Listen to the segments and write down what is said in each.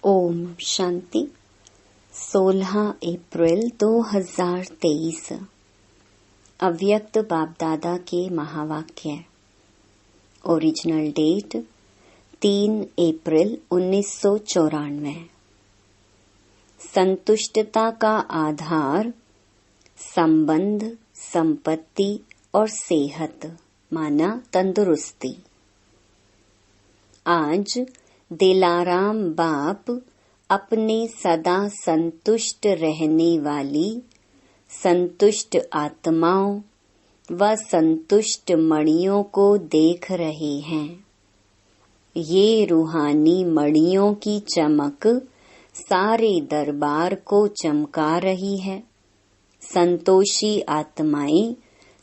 ओम शांति। 16 अप्रैल 2023 अव्यक्त बाप दादा के महावाक्य। ओरिजिनल डेट 3 अप्रैल 1994। संतुष्टता का आधार संबंध, संपत्ति और सेहत माना तंदुरुस्ती। आज दिलाराम बाप अपने सदा संतुष्ट रहने वाली संतुष्ट आत्माओं व संतुष्ट मणियों को देख रहे हैं। ये रूहानी मणियों की चमक सारे दरबार को चमका रही है। संतोषी आत्माएं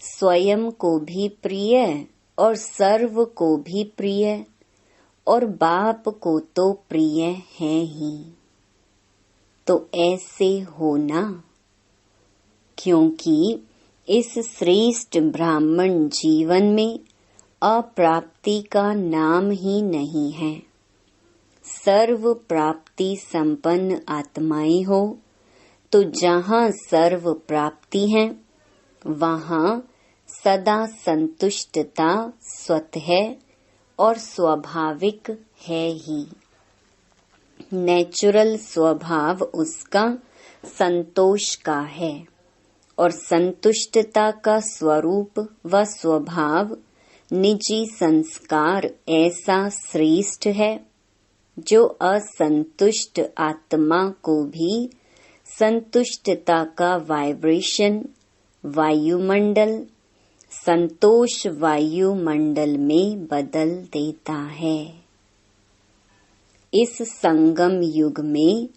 स्वयं को भी प्रिय और सर्व को भी प्रिय और बाप को तो प्रिय है ही। तो ऐसे होना, क्योंकि इस श्रेष्ठ ब्राह्मण जीवन में अप्राप्ति का नाम ही नहीं है। सर्व प्राप्ति संपन्न आत्माएं हो तो जहाँ सर्व प्राप्ति है वहाँ सदा संतुष्टता स्वतः और स्वाभाविक है ही। नेचुरल स्वभाव उसका संतोष का है और संतुष्टता का स्वरूप व स्वभाव निजी संस्कार ऐसा श्रेष्ठ है जो असंतुष्ट आत्मा को भी संतुष्टता का वाइब्रेशन वायुमंडल संतोष वायुमंडल में बदल देता है। इस संगम युग में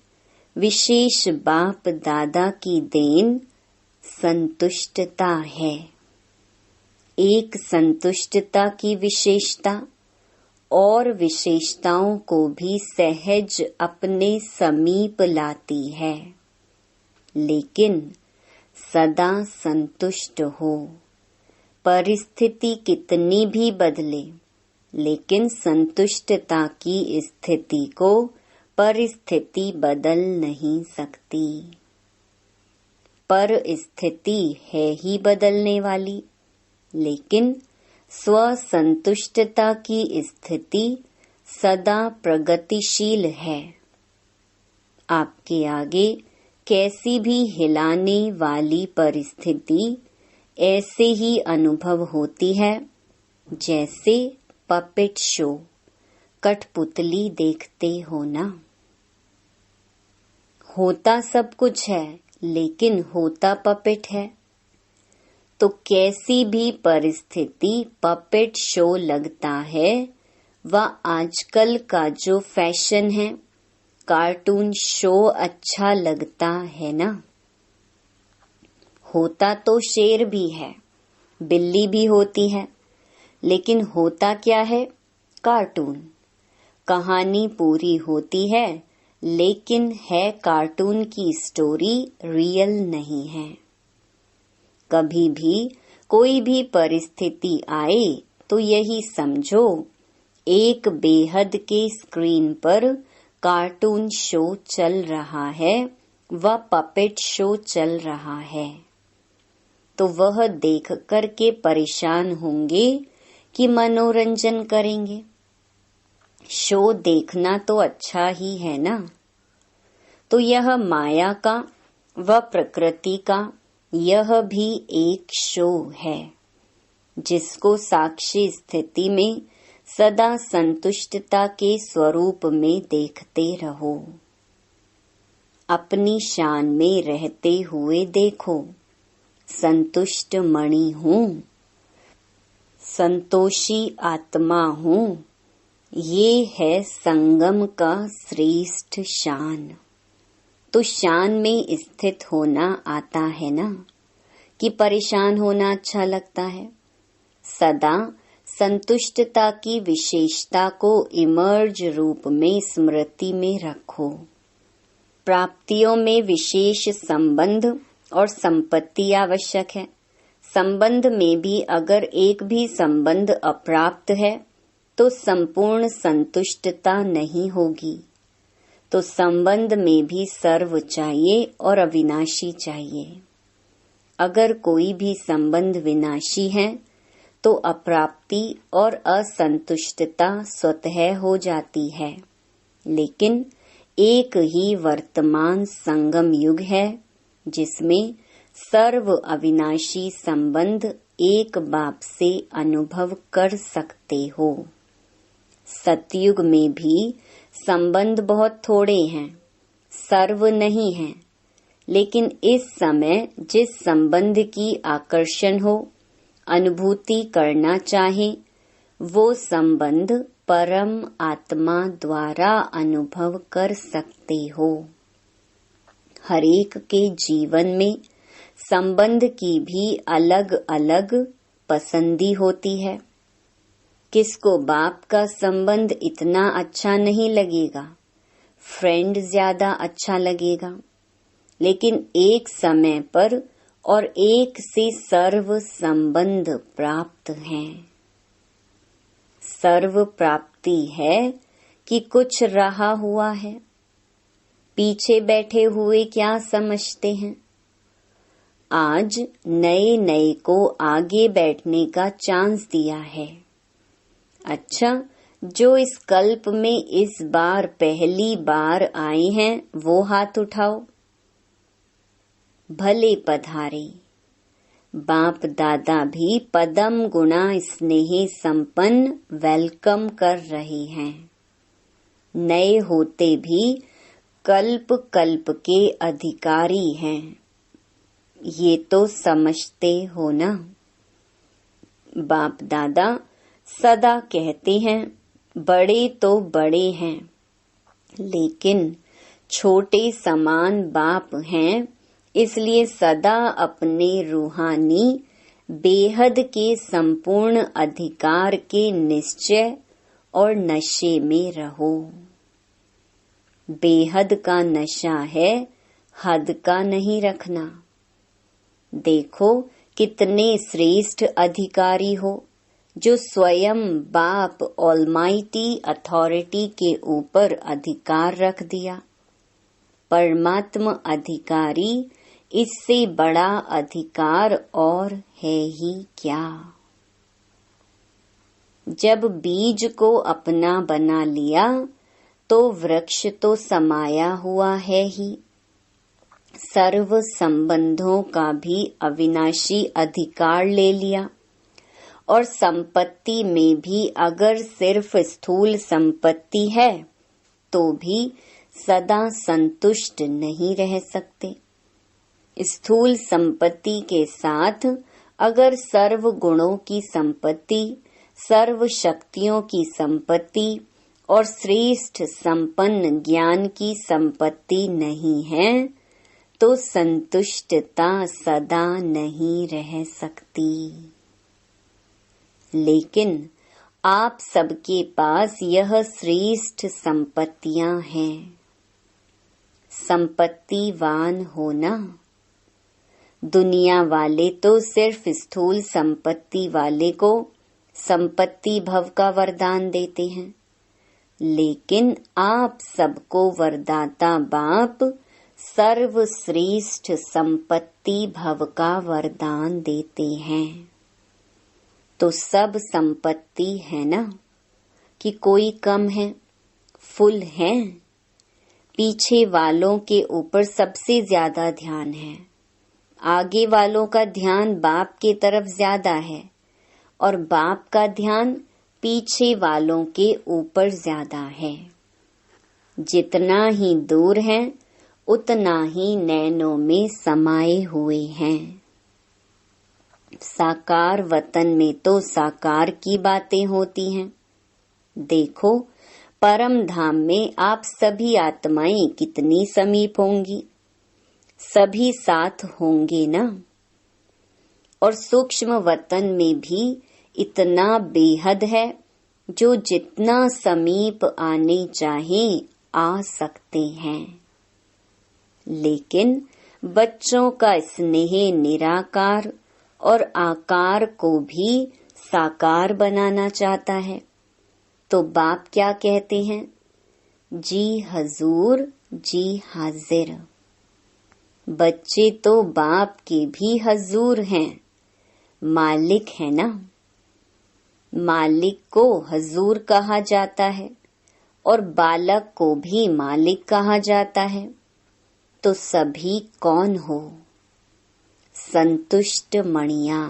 विशेष बाप दादा की देन संतुष्टता है। एक संतुष्टता की विशेषता और विशेषताओं को भी सहज अपने समीप लाती है। लेकिन सदा संतुष्ट हो। परिस्थिति कितनी भी बदले, लेकिन संतुष्टता की स्थिति को परिस्थिति बदल नहीं सकती। परिस्थिति है ही बदलने वाली, लेकिन स्वसंतुष्टता की स्थिति सदा प्रगतिशील है। आपके आगे कैसी भी हिलाने वाली परिस्थिति ऐसे ही अनुभव होती है जैसे पपेट शो, कठपुतली देखते हो ना। होता सब कुछ है लेकिन होता पपेट है। तो कैसी भी परिस्थिति पपेट शो लगता है। वह आजकल का जो फैशन है, कार्टून शो अच्छा लगता है ना। होता तो शेर भी है, बिल्ली भी होती है, लेकिन होता क्या है? कार्टून। कहानी पूरी होती है, लेकिन है कार्टून की स्टोरी, रियल नहीं है। कभी भी कोई भी परिस्थिति आए तो यही समझो एक बेहद के स्क्रीन पर कार्टून शो चल रहा है व पपेट शो चल रहा है। तो वह देख कर के परेशान होंगे कि मनोरंजन करेंगे। शो देखना तो अच्छा ही है ना। तो यह माया का व प्रकृति का यह भी एक शो है, जिसको साक्षी स्थिति में सदा संतुष्टता के स्वरूप में देखते रहो। अपनी शान में रहते हुए देखो, संतुष्ट मणि हूँ, संतोषी आत्मा हूँ। ये है संगम का श्रेष्ठ शान। तो शान में स्थित होना आता है ना, कि परेशान होना अच्छा लगता है। सदा संतुष्टता की विशेषता को इमर्ज रूप में स्मृति में रखो। प्राप्तियों में विशेष संबंध और संपत्ति आवश्यक है। संबंध में भी अगर एक भी संबंध अप्राप्त है तो संपूर्ण संतुष्टता नहीं होगी। तो संबंध में भी सर्व चाहिए और अविनाशी चाहिए। अगर कोई भी संबंध विनाशी है तो अप्राप्ति और असंतुष्टता स्वतः हो जाती है। लेकिन एक ही वर्तमान संगम युग है जिसमें सर्व अविनाशी संबंध एक बाप से अनुभव कर सकते हो। सतयुग में भी संबंध बहुत थोड़े हैं, सर्व नहीं हैं, लेकिन इस समय जिस संबंध की आकर्षण हो, अनुभूति करना चाहे, वो संबंध परम आत्मा द्वारा अनुभव कर सकते हो। हरेक के जीवन में संबंध की भी अलग अलग पसंदी होती है। किसको बाप का संबंध इतना अच्छा नहीं लगेगा, फ्रेंड ज्यादा अच्छा लगेगा। लेकिन एक समय पर और एक से सर्व संबंध प्राप्त हैं। सर्व प्राप्ति है कि कुछ रहा हुआ है। पीछे बैठे हुए क्या समझते हैं? आज नए नए को आगे बैठने का चांस दिया है। अच्छा, जो इस कल्प में इस बार पहली बार आए हैं वो हाथ उठाओ। भले पधारे। बाप दादा भी पदम गुणा स्नेह संपन्न वेलकम कर रहे हैं। नए होते भी कल्प कल्प के अधिकारी हैं। ये तो समझते हो ना? बाप दादा सदा कहते हैं बड़े तो बड़े हैं, लेकिन छोटे समान बाप हैं, इसलिए सदा अपने रूहानी बेहद के संपूर्ण अधिकार के निश्चय और नशे में रहो। बेहद का नशा है, हद का नहीं रखना। देखो कितने श्रेष्ठ अधिकारी हो जो स्वयं बाप ऑलमाइटी अथॉरिटी के ऊपर अधिकार रख दिया। परमात्मा अधिकारी, इससे बड़ा अधिकार और है ही क्या? जब बीज को अपना बना लिया तो वृक्ष तो समाया हुआ है ही। सर्व संबंधों का भी अविनाशी अधिकार ले लिया। और संपत्ति में भी अगर सिर्फ स्थूल संपत्ति है तो भी सदा संतुष्ट नहीं रह सकते। स्थूल संपत्ति के साथ अगर सर्व गुणों की संपत्ति, सर्व शक्तियों की संपत्ति और श्रेष्ठ संपन्न ज्ञान की संपत्ति नहीं है तो संतुष्टता सदा नहीं रह सकती। लेकिन आप सबके पास यह श्रेष्ठ संपत्तियां हैं। संपत्तिवान होना। दुनिया वाले तो सिर्फ स्थूल संपत्ति वाले को संपत्ति भव का वरदान देते हैं, लेकिन आप सबको वरदाता बाप सर्वश्रेष्ठ संपत्ति भव का वरदान देते हैं। तो सब संपत्ति है ना कि कोई कम है? फुल है। पीछे वालों के ऊपर सबसे ज्यादा ध्यान है। आगे वालों का ध्यान बाप की तरफ ज्यादा है और बाप का ध्यान पीछे वालों के ऊपर ज्यादा है। जितना ही दूर है उतना ही नैनों में समाये हुए हैं। साकार वतन में तो साकार की बातें होती हैं। देखो परम धाम में आप सभी आत्माएं कितनी समीप होंगी, सभी साथ होंगे ना। और सूक्ष्म वतन में भी इतना बेहद है जो जितना समीप आने चाहे आ सकते हैं। लेकिन बच्चों का स्नेह निराकार और आकार को भी साकार बनाना चाहता है। तो बाप क्या कहते हैं? जी हजूर जी हाजिर। बच्चे तो बाप के भी हजूर हैं, मालिक है ना। मालिक को हजूर कहा जाता है और बालक को भी मालिक कहा जाता है। तो सभी कौन हो? संतुष्ट मणियां।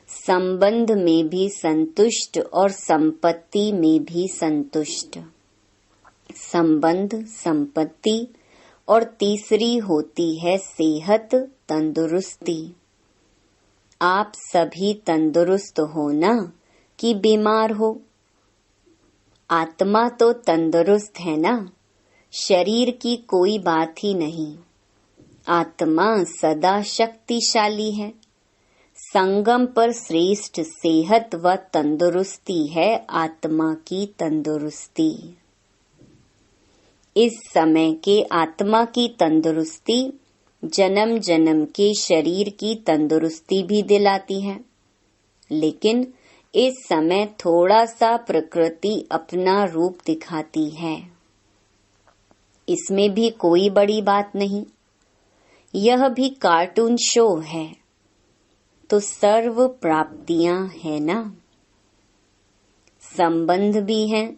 संबंध में भी संतुष्ट और संपत्ति में भी संतुष्ट। संबंध, संपत्ति और तीसरी होती है सेहत, तंदुरुस्ती। आप सभी तंदुरुस्त हो ना कि बीमार हो? आत्मा तो तंदुरुस्त है ना, शरीर की कोई बात ही नहीं। आत्मा सदा शक्तिशाली है। संगम पर श्रेष्ठ सेहत व तंदुरुस्ती है आत्मा की तंदुरुस्ती। इस समय के आत्मा की तंदुरुस्ती जन्म जन्म के शरीर की तंदुरुस्ती भी दिलाती है, लेकिन इस समय थोड़ा सा प्रकृति अपना रूप दिखाती है। इसमें भी कोई बड़ी बात नहीं, यह भी कार्टून शो है। तो सर्व प्राप्तियां है ना। संबंध भी हैं,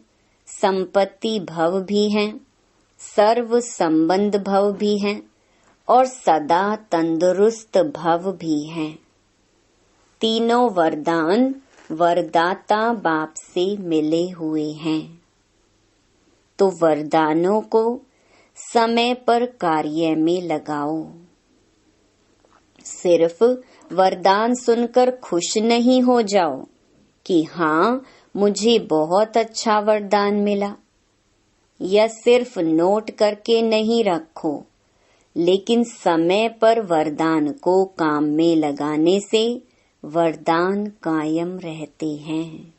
संपत्ति भव भी हैं, सर्व संबंध भव भी हैं और सदा तंदुरुस्त भव भी हैं। तीनों वरदान वरदाता बाप से मिले हुए हैं। तो वरदानों को समय पर कार्य में लगाओ। सिर्फ वरदान सुनकर खुश नहीं हो जाओ कि हाँ मुझे बहुत अच्छा वरदान मिला, या सिर्फ नोट करके नहीं रखो, लेकिन समय पर वरदान को काम में लगाने से वरदान कायम रहते हैं।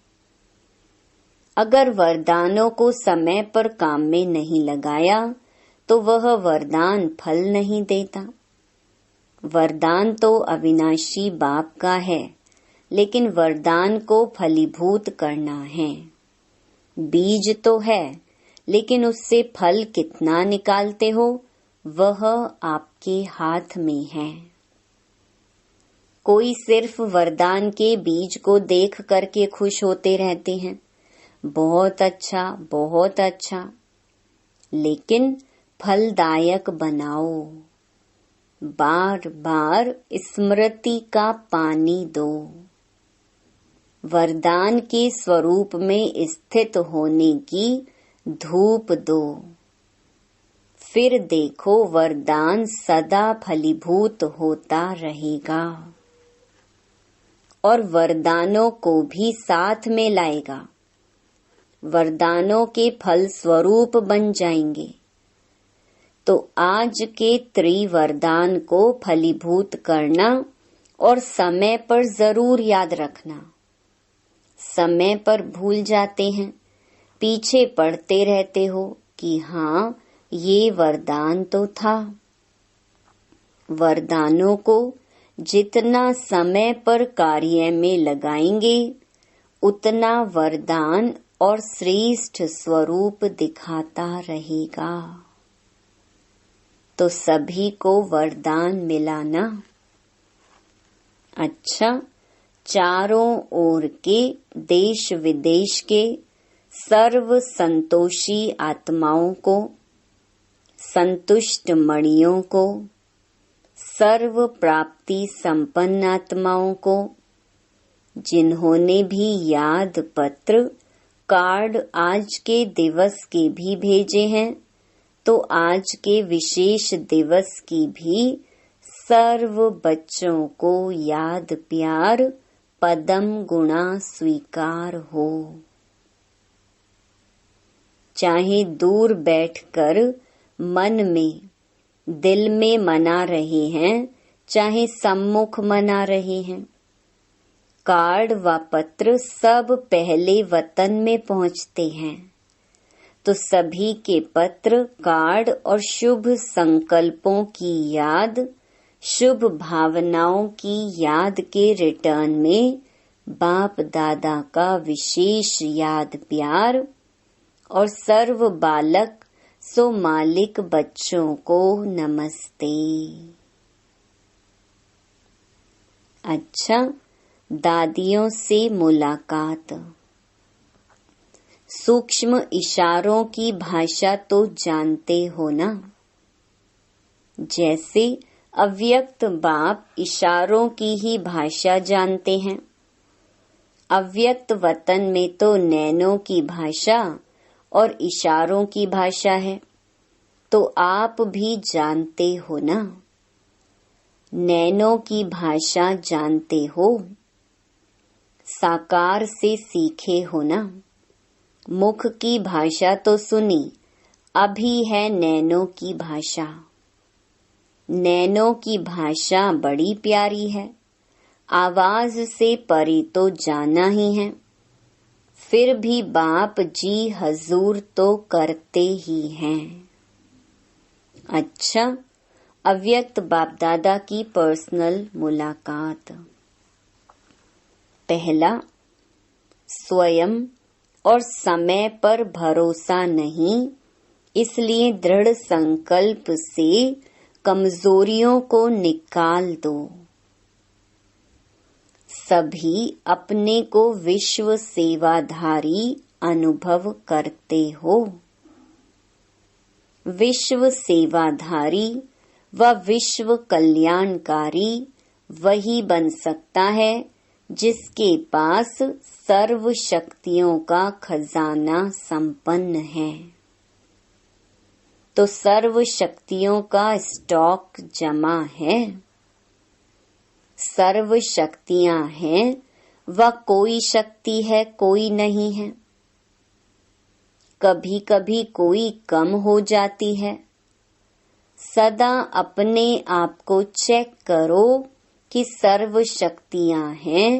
अगर वरदानों को समय पर काम में नहीं लगाया तो वह वरदान फल नहीं देता। वरदान तो अविनाशी बाप का है, लेकिन वरदान को फलीभूत करना है। बीज तो है, लेकिन उससे फल कितना निकालते हो वह आपके हाथ में है। कोई सिर्फ वरदान के बीज को देख करके खुश होते रहते हैं, बहुत अच्छा बहुत अच्छा, लेकिन फलदायक बनाओ। बार बार स्मृति का पानी दो। वरदान के स्वरूप में स्थित होने की धूप दो। फिर देखो वरदान सदा फलीभूत होता रहेगा और वरदानों को भी साथ में लाएगा। वरदानों के फल स्वरूप बन जाएंगे। तो आज के त्रिवरदान को फलीभूत करना और समय पर जरूर याद रखना। समय पर भूल जाते हैं, पीछे पड़ते रहते हो कि हाँ ये वरदान तो था। वरदानों को जितना समय पर कार्य में लगाएंगे उतना वरदान और श्रेष्ठ स्वरूप दिखाता रहेगा। तो सभी को वरदान मिला ना। अच्छा, चारों ओर के देश विदेश के सर्व संतोषी आत्माओं को, संतुष्ट मणियों को, सर्व प्राप्ति संपन्न आत्माओं को, जिन्होंने भी याद पत्र कार्ड आज के दिवस के भी भेजे हैं, तो आज के विशेष दिवस की भी सर्व बच्चों को याद प्यार पदम गुणा स्वीकार हो। चाहे दूर बैठकर मन में दिल में मना रहे हैं, चाहे सम्मुख मना रहे हैं, कार्ड व पत्र सब पहले वतन में पहुंचते हैं। तो सभी के पत्र, कार्ड और शुभ संकल्पों की याद, शुभ भावनाओं की याद के रिटर्न में बाप दादा का विशेष याद प्यार और सर्व बालक सो मालिक बच्चों को नमस्ते। अच्छा, दादियों से मुलाकात। सूक्ष्म इशारों की भाषा तो जानते हो ना। जैसे अव्यक्त बाप इशारों की ही भाषा जानते हैं। अव्यक्त वतन में तो नैनों की भाषा और इशारों की भाषा है, तो आप भी जानते हो ना। नैनों की भाषा जानते हो, साकार से सीखे हो ना। मुख की भाषा तो सुनी, अभी है नैनों की भाषा। नैनों की भाषा बड़ी प्यारी है, आवाज से परे तो जाना ही है। फिर भी बाप जी हजूर तो करते ही हैं। अच्छा, अव्यक्त बाप दादा की पर्सनल मुलाकात। पहला, स्वयं और समय पर भरोसा नहीं, इसलिए दृढ़ संकल्प से कमजोरियों को निकाल दो। सभी अपने को विश्व सेवाधारी अनुभव करते हो। विश्व सेवाधारी व विश्व कल्याणकारी वही बन सकता है जिसके पास सर्व शक्तियों का खजाना संपन्न है। तो सर्व शक्तियों का स्टॉक जमा है। सर्व शक्तियां हैं व कोई शक्ति है कोई नहीं है। कभी कभी कोई कम हो जाती है। सदा अपने आप को चेक करो कि सर्व शक्तियां हैं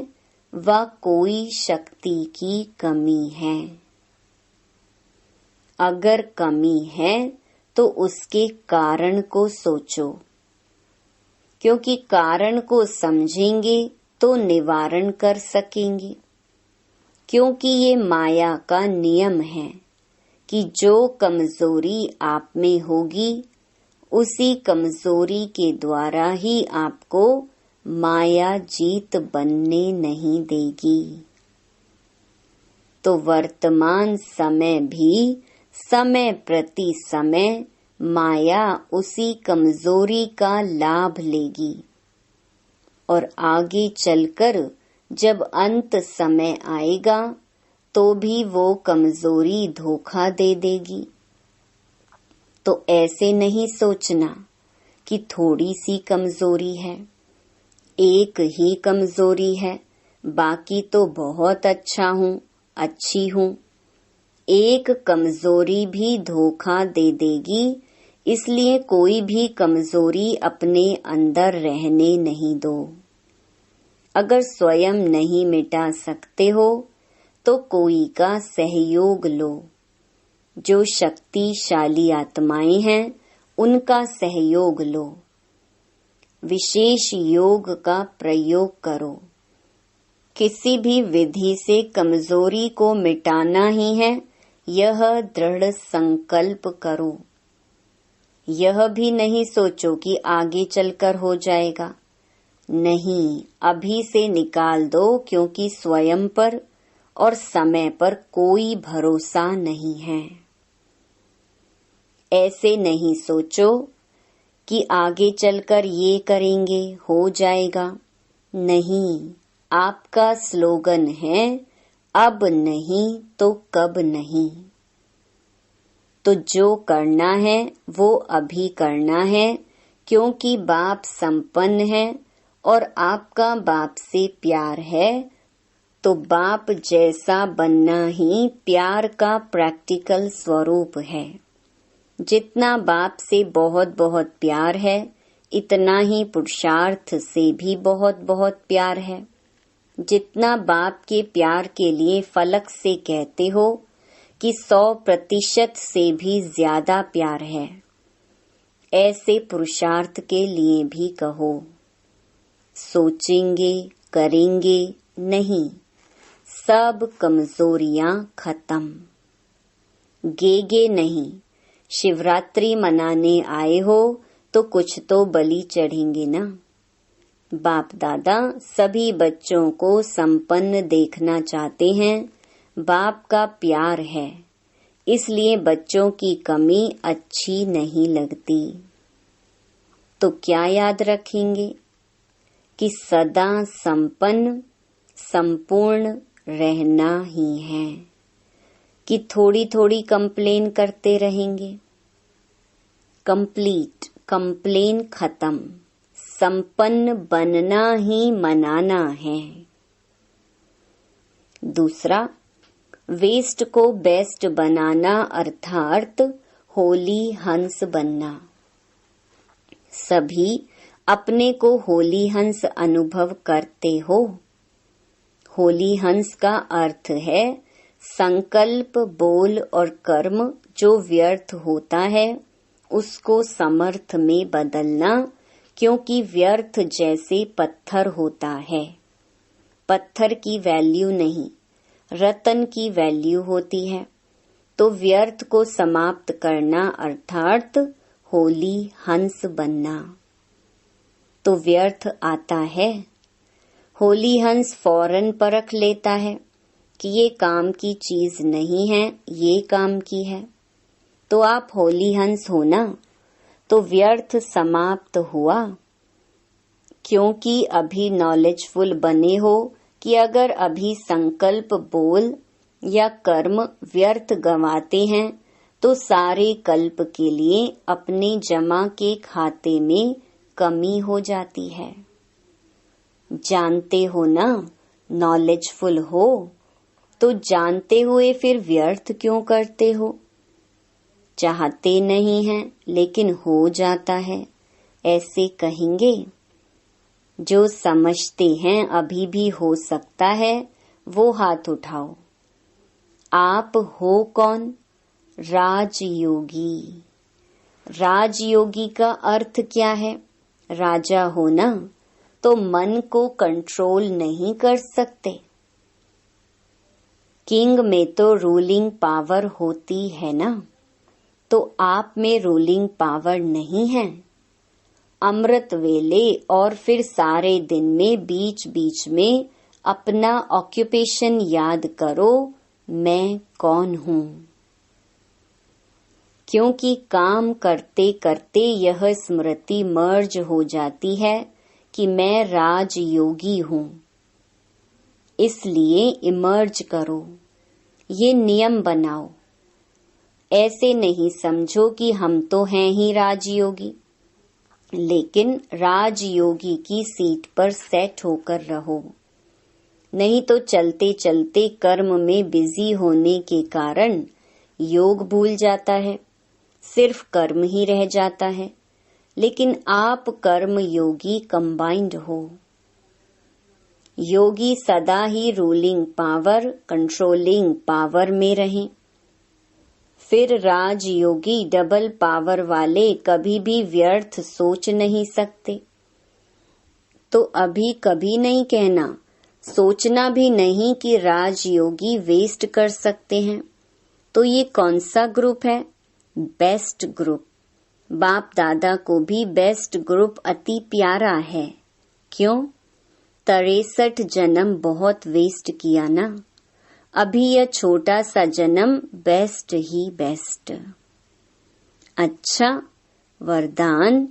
व कोई शक्ति की कमी है। अगर कमी है तो उसके कारण को सोचो, क्योंकि कारण को समझेंगे तो निवारण कर सकेंगे। क्योंकि ये माया का नियम है कि जो कमजोरी आप में होगी उसी कमजोरी के द्वारा ही आपको माया जीत बनने नहीं देगी। तो वर्तमान समय भी समय प्रति समय माया उसी कमजोरी का लाभ लेगी और आगे चलकर जब अंत समय आएगा तो भी वो कमजोरी धोखा दे देगी। तो ऐसे नहीं सोचना कि थोड़ी सी कमजोरी है, एक ही कमजोरी है, बाकी तो बहुत अच्छा हूँ, अच्छी हूँ। एक कमजोरी भी धोखा दे देगी, इसलिए कोई भी कमजोरी अपने अंदर रहने नहीं दो। अगर स्वयं नहीं मिटा सकते हो तो कोई का सहयोग लो। जो शक्तिशाली आत्माएं हैं उनका सहयोग लो। विशेष योग का प्रयोग करो। किसी भी विधि से कमजोरी को मिटाना ही है, यह दृढ़ संकल्प करो। यह भी नहीं सोचो कि आगे चलकर हो जाएगा। नहीं, अभी से निकाल दो, क्योंकि स्वयं पर और समय पर कोई भरोसा नहीं है। ऐसे नहीं सोचो कि आगे चलकर ये करेंगे हो जाएगा। नहीं, आपका स्लोगन है अब नहीं तो कब नहीं। तो जो करना है वो अभी करना है, क्योंकि बाप संपन्न है और आपका बाप से प्यार है। तो बाप जैसा बनना ही प्यार का प्रैक्टिकल स्वरूप है। जितना बाप से बहुत बहुत प्यार है, इतना ही पुरुषार्थ से भी बहुत बहुत प्यार है। जितना बाप के प्यार के लिए फलक से कहते हो कि 100% से भी ज्यादा प्यार है, ऐसे पुरुषार्थ के लिए भी कहो। सोचेंगे, करेंगे नहीं, सब कमजोरियां खत्म। गे नहीं, शिवरात्रि मनाने आए हो तो कुछ तो बलि चढ़ेंगे ना। बाप दादा सभी बच्चों को संपन्न देखना चाहते हैं। बाप का प्यार है, इसलिए बच्चों की कमी अच्छी नहीं लगती। तो क्या याद रखेंगे कि सदा संपन्न संपूर्ण रहना ही है, कि थोड़ी थोड़ी कंप्लेन करते रहेंगे। कंप्लीट, कंप्लेन खत्म, संपन्न बनना ही मनाना है। दूसरा, वेस्ट को बेस्ट बनाना अर्थात होली हंस बनना। सभी अपने को होली हंस अनुभव करते हो। होली हंस का अर्थ है संकल्प, बोल और कर्म जो व्यर्थ होता है उसको समर्थ में बदलना, क्योंकि व्यर्थ जैसे पत्थर होता है। पत्थर की वैल्यू नहीं, रतन की वैल्यू होती है। तो व्यर्थ को समाप्त करना अर्थात होली हंस बनना। तो व्यर्थ आता है, होली हंस फौरन परख लेता है कि ये काम की चीज नहीं है, ये काम की है। तो आप होली हंस हो ना, तो व्यर्थ समाप्त हुआ, क्योंकि अभी नॉलेजफुल बने हो कि अगर अभी संकल्प, बोल या कर्म व्यर्थ गंवाते हैं तो सारे कल्प के लिए अपने जमा के खाते में कमी हो जाती है। जानते हो ना, नॉलेजफुल हो, तो जानते हुए फिर व्यर्थ क्यों करते हो? चाहते नहीं हैं लेकिन हो जाता है, ऐसे कहेंगे। जो समझते हैं अभी भी हो सकता है वो हाथ उठाओ। आप हो कौन? राजयोगी। राजयोगी का अर्थ क्या है? राजा हो ना, तो मन को कंट्रोल नहीं कर सकते। किंग में तो रूलिंग पावर होती है ना, तो आप में रूलिंग पावर नहीं है। अमृत वेले और फिर सारे दिन में बीच बीच में अपना ऑक्यूपेशन याद करो, मैं कौन हूँ। क्योंकि काम करते करते यह स्मृति मर्ज हो जाती है कि मैं राजयोगी हूँ। इसलिए इमर्ज करो, ये नियम बनाओ। ऐसे नहीं समझो कि हम तो हैं ही राजयोगी, लेकिन राजयोगी की सीट पर सेट होकर रहो। नहीं तो चलते चलते कर्म में बिजी होने के कारण योग भूल जाता है, सिर्फ कर्म ही रह जाता है। लेकिन आप कर्म योगी कंबाइंड हो। योगी सदा ही रूलिंग पावर, कंट्रोलिंग पावर में रहें। फिर राजयोगी डबल पावर वाले कभी भी व्यर्थ सोच नहीं सकते। तो अभी कभी नहीं कहना, सोचना भी नहीं कि राजयोगी वेस्ट कर सकते हैं। तो ये कौन सा ग्रुप है? Best group. बाप दादा को भी बेस्ट ग्रुप अति प्यारा है। क्यों? 63 जन्म बहुत वेस्ट किया ना, अभी यह छोटा सा जन्म बेस्ट ही बेस्ट। अच्छा, वरदान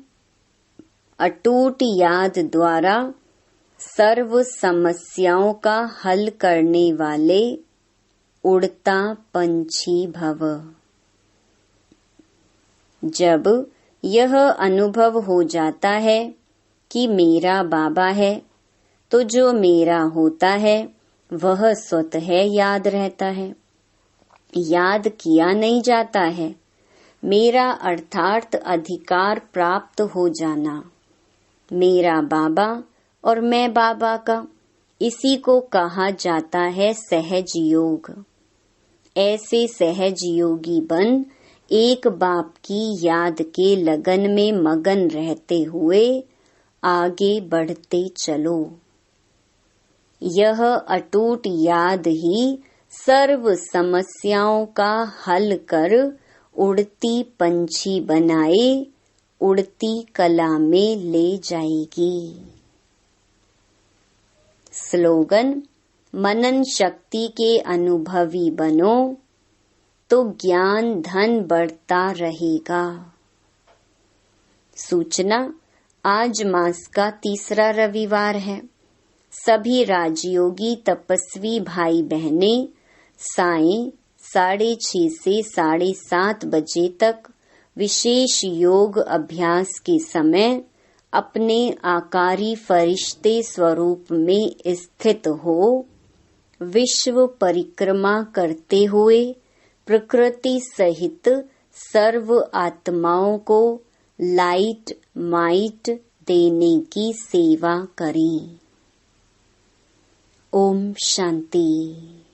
अटूट याद द्वारा सर्व समस्याओं का हल करने वाले उड़ता पंछी भव। जब यह अनुभव हो जाता है कि मेरा बाबा है, तो जो मेरा होता है वह स्वतः याद रहता है, याद किया नहीं जाता है। मेरा अर्थात अधिकार प्राप्त हो जाना। मेरा बाबा और मैं बाबा का, इसी को कहा जाता है सहज योग। ऐसे सहज योगी बन एक बाप की याद के लगन में मगन रहते हुए आगे बढ़ते चलो। यह अटूट याद ही सर्व समस्याओं का हल कर उड़ती पंछी बनाए उड़ती कला में ले जाएगी। स्लोगन: मनन शक्ति के अनुभवी बनो तो ज्ञान धन बढ़ता रहेगा। सूचना: आज मास का तीसरा रविवार है। सभी राजयोगी तपस्वी भाई बहनें सायं 6:30 से 7:30 बजे तक विशेष योग अभ्यास के समय अपने आकारी फरिश्ते स्वरूप में स्थित हो विश्व परिक्रमा करते हुए प्रकृति सहित सर्व आत्माओं को लाइट माइट देने की सेवा करें। ओम शांति।